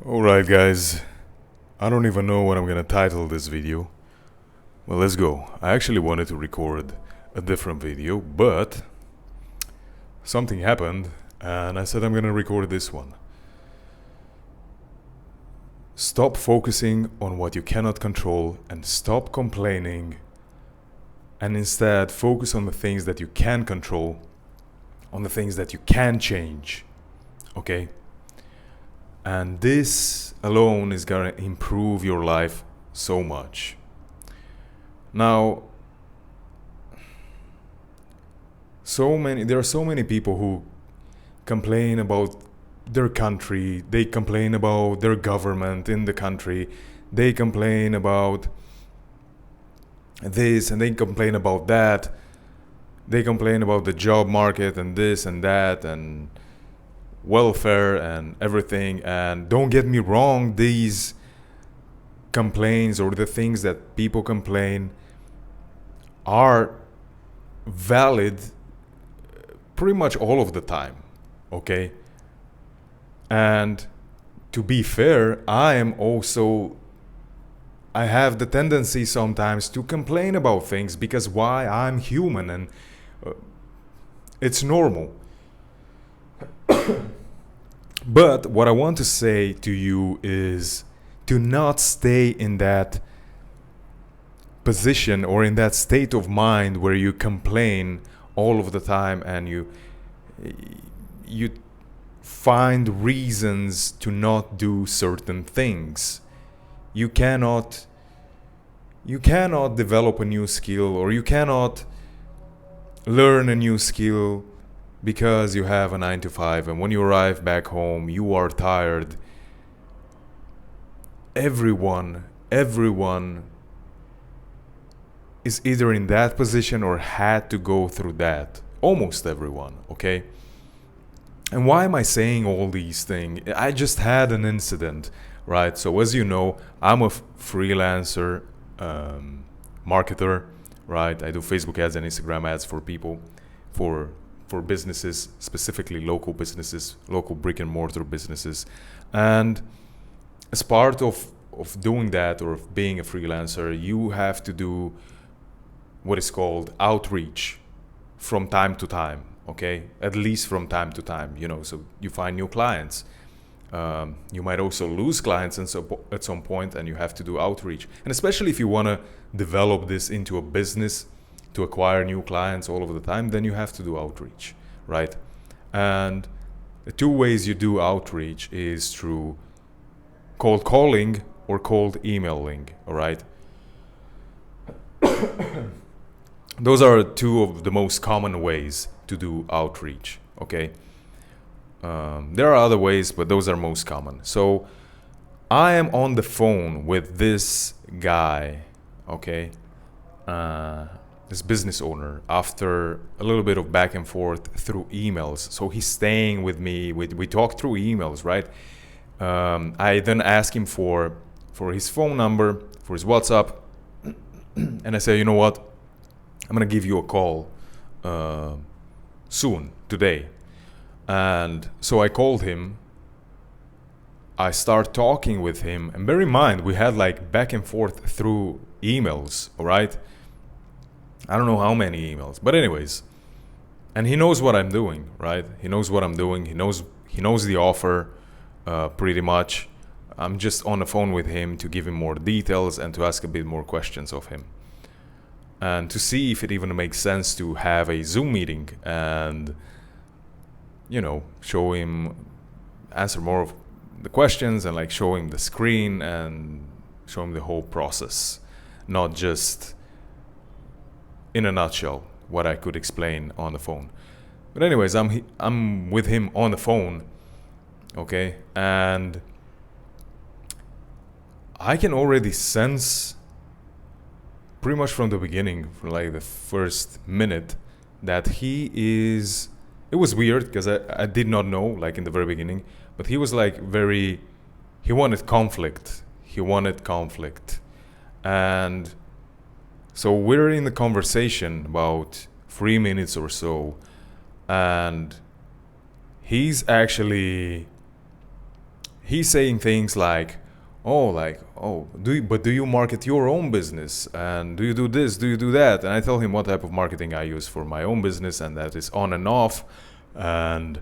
Alright guys, I don't even know what I'm gonna title this video. Well, let's go. I actually wanted to record a different video, but something happened and I said I'm gonna record this one. Stop focusing on what you cannot control and stop complaining, and instead focus on the things that you can control, on the things that you can change. Okay? And this alone is gonna improve your life so much. Now, there are so many people who complain about their country, they complain about their government in the country, they complain about this and they complain about that, they complain about the job market and this and that and welfare and everything. And don't get me wrong, these complaints or the things that people complain are valid pretty much all of the time, okay? And to be fair, I have the tendency sometimes to complain about things because why? I'm human and it's normal. But what I want to say to you is to not stay in that position or in that state of mind where you complain all of the time and you find reasons to not do certain things. You cannot develop a new skill, or you cannot learn a new skill because you have a 9 to 5 and when you arrive back home you are tired. Everyone is either in that position or had to go through that. Almost everyone, okay? And why am I saying all these things? I just had an incident, right? So as you know, I'm a freelancer marketer, right? I do Facebook ads and Instagram ads for people, for businesses, specifically local businesses, local brick and mortar businesses. And as part of doing that, or of being a freelancer, you have to do what is called outreach from time to time, okay? At least from time to time, so you find new clients. You might also lose clients at some point, and you have to do outreach. And especially if you want to develop this into a business, to acquire new clients all of the time, then you have to do outreach, right? And the two ways you do outreach is through cold calling or cold emailing, all right? Those are two of the most common ways to do outreach, okay? There are other ways, but those are most common. So I am on the phone with this guy, okay? This business owner, after a little bit of back and forth through emails. So he's staying with me. We talk through emails, right? I then ask him for his phone number, for his WhatsApp. And I say, you know what? I'm going to give you a call soon, today. And so I called him. I start talking with him. And bear in mind, we had like back and forth through emails, all right? I don't know how many emails. But anyways, and he knows what I'm doing, right? He knows what I'm doing. He knows the offer pretty much. I'm just on the phone with him to give him more details and to ask a bit more questions of him. And to see if it even makes sense to have a Zoom meeting and, show him, answer more of the questions and like show him the screen and show him the whole process, not just in a nutshell what I could explain on the phone. But anyways, I'm with him on the phone, okay? And I can already sense pretty much from the beginning, from like the first minute, that it was weird because I did not know, like in the very beginning, but he was like he wanted conflict. And so we're in the conversation about 3 minutes or so, and he's he's saying things do you market your own business, and do you do this, do you do that? And I tell him what type of marketing I use for my own business, and that is on and off, and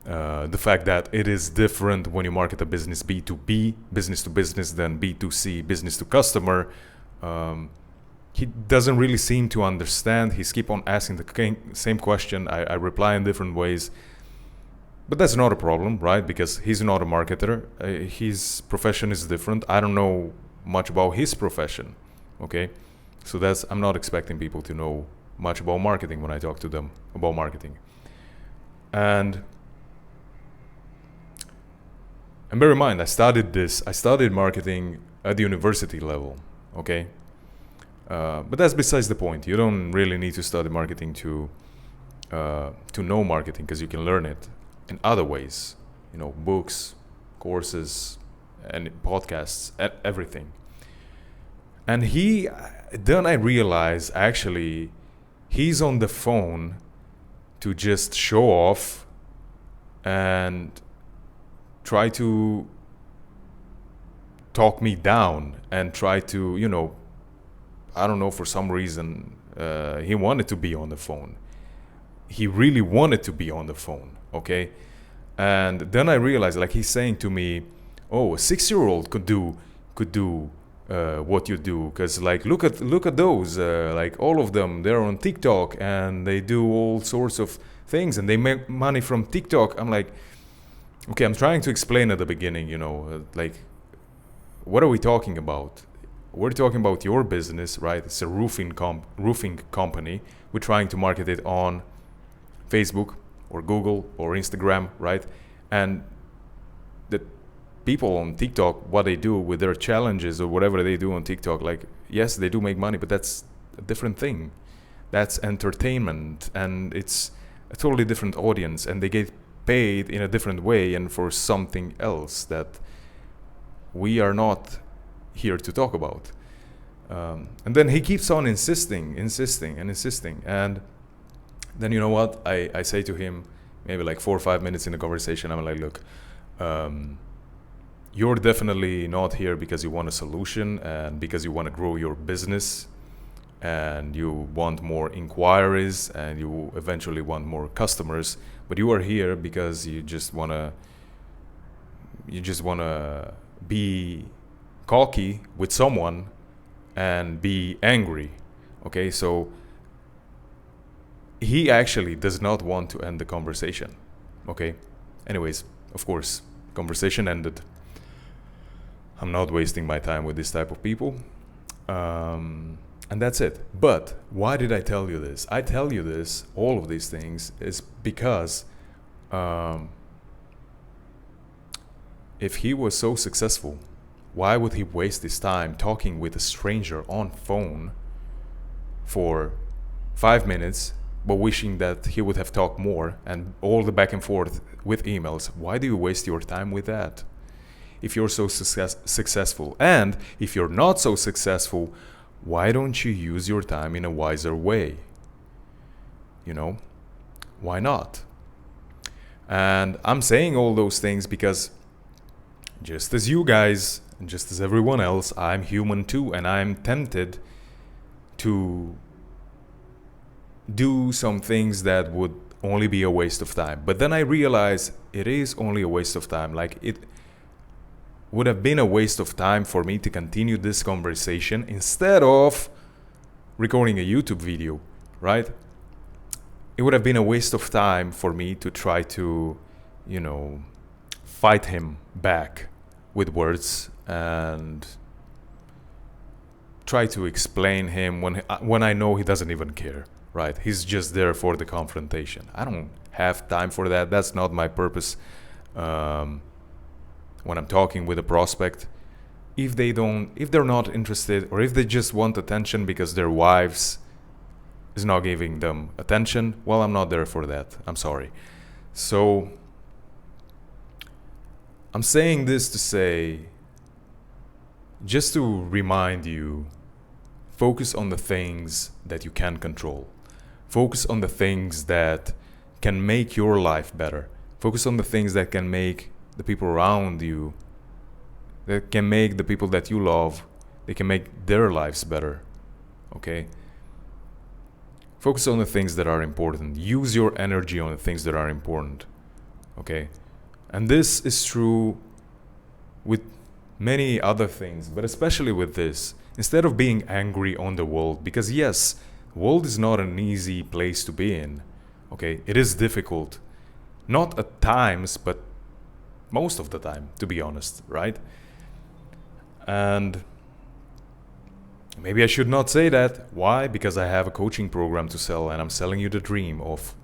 the fact that it is different when you market a business B2B, business to business, than B2C, business to customer. He doesn't really seem to understand. He's keep on asking the same question. I reply in different ways. But that's not a problem, right? Because he's not a marketer. His profession is different. I don't know much about his profession, okay? So I'm not expecting people to know much about marketing when I talk to them about marketing. And bear in mind, I studied marketing at the university level, okay? But that's besides the point. You don't really need to study marketing to know marketing, because you can learn it in other ways, books, courses, and podcasts, everything. And then I realized, actually, he's on the phone to just show off and try to talk me down and try to, I don't know, for some reason, he wanted to be on the phone. He really wanted to be on the phone. Okay, and then I realized, he's saying to me, "Oh, a 6-year-old could do what you do, because look at those, all of them, they're on TikTok and they do all sorts of things and they make money from TikTok." I'm like, okay, I'm trying to explain at the beginning, what are we talking about? We're talking about your business, right? It's a roofing company. We're trying to market it on Facebook or Google or Instagram, right? And the people on TikTok, what they do with their challenges or whatever they do on TikTok, yes, they do make money, but that's a different thing. That's entertainment, and it's a totally different audience, and they get paid in a different way and for something else that we are not here to talk about. And then he keeps on insisting. And then, you know what? I say to him, maybe 4 or 5 minutes in the conversation, I'm like, look, you're definitely not here because you want a solution and because you want to grow your business and you want more inquiries and you eventually want more customers, but you are here because you just want to be cocky with someone and be angry. Okay, so he actually does not want to end the conversation. Okay, anyways, of course, conversation ended. I'm not wasting my time with this type of people, and that's it. But why did I tell you this? I tell you this, all of these things, is because if he was so successful, why would he waste his time talking with a stranger on phone for 5 minutes, but wishing that he would have talked more, and all the back and forth with emails? Why do you waste your time with that? If you're so successful, and if you're not so successful, why don't you use your time in a wiser way? Why not? And I'm saying all those things because just as you guys, and just as everyone else, I'm human too, and I'm tempted to do some things that would only be a waste of time. But then I realize it is only a waste of time. It would have been a waste of time for me to continue this conversation instead of recording a YouTube video, right? It would have been a waste of time for me to try to, fight him back with words and try to explain him when I know he doesn't even care, right? He's just there for the confrontation. I don't have time for that. That's not my purpose. When I'm talking with a prospect, if they're not interested, or if they just want attention because their wives is not giving them attention, well, I'm not there for that. I'm sorry. So I'm saying this to say, just to remind you, focus on the things that you can control. Focus on the things that can make your life better. Focus on the things that can make the people around you, that can make the people that you love, they can make their lives better. Okay? Focus on the things that are important. Use your energy on the things that are important. Okay? And this is true with many other things, but especially with this. Instead of being angry on the world, because yes, the world is not an easy place to be in. Okay? It is difficult. Not at times, but most of the time, to be honest, right? And maybe I should not say that. Why? Because I have a coaching program to sell and I'm selling you the dream of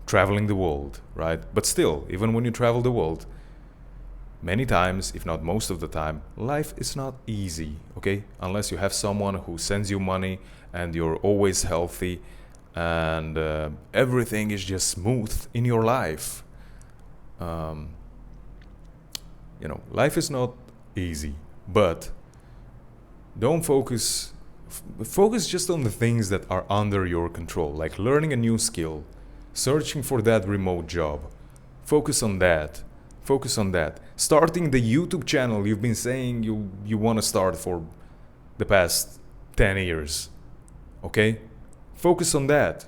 traveling the world, right? But still, even when you travel the world, many times, if not most of the time, life is not easy, okay? Unless you have someone who sends you money and you're always healthy and everything is just smooth in your life. Life is not easy, but don't focus just on the things that are under your control, like learning a new skill, searching for that remote job. Focus on that. Starting the YouTube channel you've been saying you want to start for the past 10 years. Okay? Focus on that.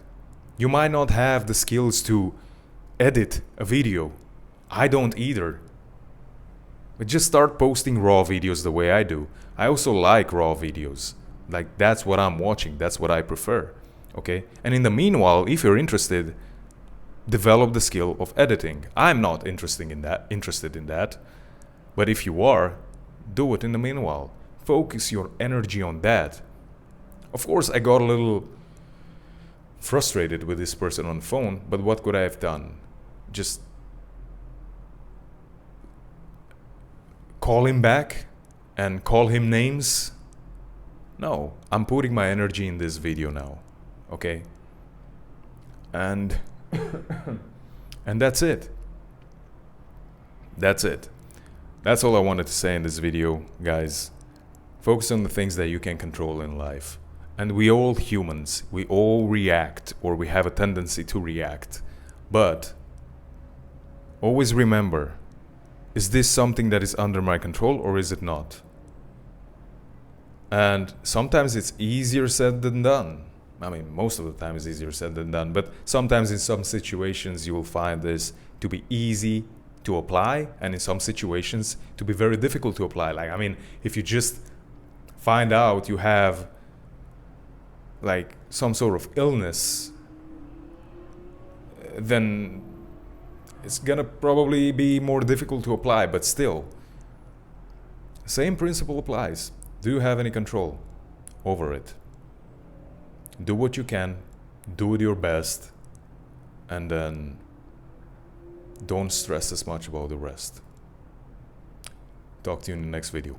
You might not have the skills to edit a video. I don't either. But just start posting raw videos the way I do. I also like raw videos. Like, that's what I'm watching. That's what I prefer. Okay? And in the meanwhile, if you're interested, develop the skill of editing. I'm not interested in that. But if you are, do it in the meanwhile. Focus your energy on that. Of course, I got a little frustrated with this person on the phone, but what could I have done? Just call him back and call him names? No, I'm putting my energy in this video now. Okay? And and that's it. That's all I wanted to say in this video, guys. Focus on the things that you can control in life. And we all humans, we all react, or we have a tendency to react. But always remember, is this something that is under my control or is it not? And sometimes it's easier said than done. I mean, most of the time it's easier said than done, but sometimes in some situations you will find this to be easy to apply, and in some situations to be very difficult to apply. Like, I mean, if you just find out you have like some sort of illness, then it's gonna probably be more difficult to apply, but still, same principle applies. Do you have any control over it? Do what you can, do it your best, and then don't stress as much about the rest. Talk to you in the next video.